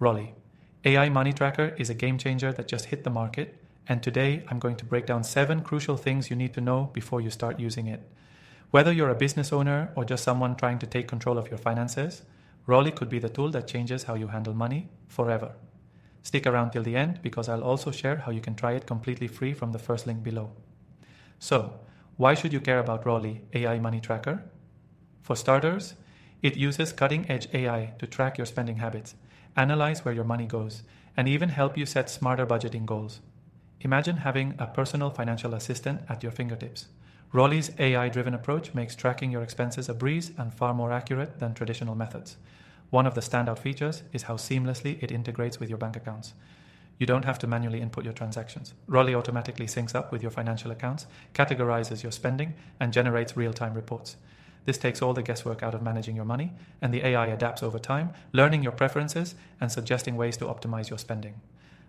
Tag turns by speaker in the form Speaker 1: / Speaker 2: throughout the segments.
Speaker 1: Rolly. AI Money Tracker is a game changer that just hit the market, and today I'm going to break down 7 crucial things you need to know before you start using it. Whether you're a business owner or just someone trying to take control of your finances, Rolly could be the tool that changes how you handle money forever. Stick around till the end because I'll also share how you can try it completely free from the first link below. So, why should you care about Rolly AI Money Tracker? For starters, it uses cutting-edge AI to track your spending habits, analyze where your money goes, and even help you set smarter budgeting goals. Imagine having a personal financial assistant at your fingertips. Rolly's AI-driven approach makes tracking your expenses a breeze and far more accurate than traditional methods. One of the standout features is how seamlessly it integrates with your bank accounts. You don't have to manually input your transactions. Rolly automatically syncs up with your financial accounts, categorizes your spending, and generates real-time reports. This takes all the guesswork out of managing your money, and the AI adapts over time, learning your preferences and suggesting ways to optimize your spending.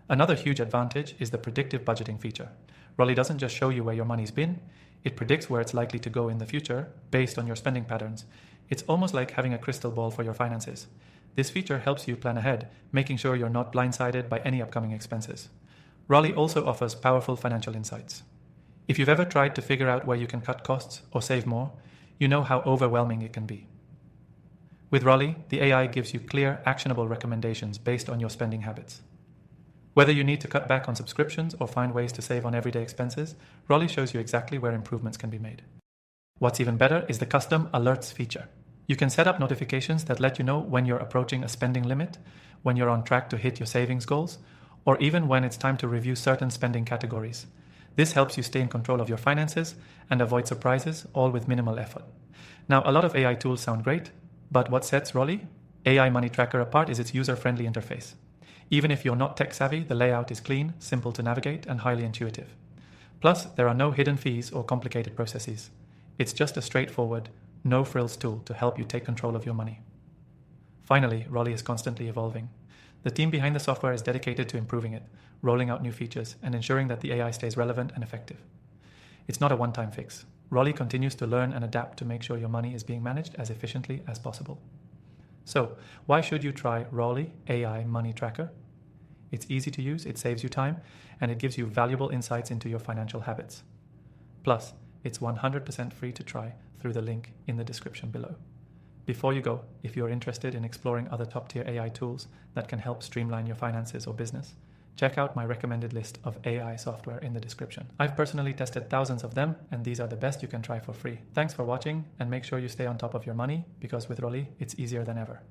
Speaker 1: Another huge advantage is the predictive budgeting feature. Rolly doesn't just show you where your money's been, it predicts where it's likely to go in the future based on your spending patterns. It's almost like having a crystal ball for your finances. This feature helps you plan ahead, making sure you're not blindsided by any upcoming expenses. Rolly also offers powerful financial insights. If you've ever tried to figure out where you can cut costs or save more, you know how overwhelming it can be. With Rolly, the AI gives you clear, actionable recommendations based on your spending habits. Whether you need to cut back on subscriptions or find ways to save on everyday expenses, Rolly shows you exactly where improvements can be made. What's even better is the custom alerts feature. You can set up notifications that let you know when you're approaching a spending limit, when you're on track to hit your savings goals, or even when it's time to review certain spending categories. This helps you stay in control of your finances and avoid surprises, all with minimal effort. Now, a lot of AI tools sound great, but what sets Rolly AI Money Tracker apart is its user-friendly interface. Even if you're not tech-savvy, the layout is clean, simple to navigate, and highly intuitive. Plus, there are no hidden fees or complicated processes. It's just a straightforward, no-frills tool to help you take control of your money. Finally, Rolly is constantly evolving. The team behind the software is dedicated to improving it, rolling out new features, and ensuring that the AI stays relevant and effective. It's not a one-time fix. Rolly continues to learn and adapt to make sure your money is being managed as efficiently as possible. So, why should you try Rolly AI Money Tracker? It's easy to use, it saves you time, and it gives you valuable insights into your financial habits. Plus, it's 100% free to try through the link in the description below. Before you go, if you're interested in exploring other top-tier AI tools that can help streamline your finances or business, check out my recommended list of AI software in the description. I've personally tested thousands of them, and these are the best you can try for free. Thanks for watching, and make sure you stay on top of your money, because with Rolly, it's easier than ever.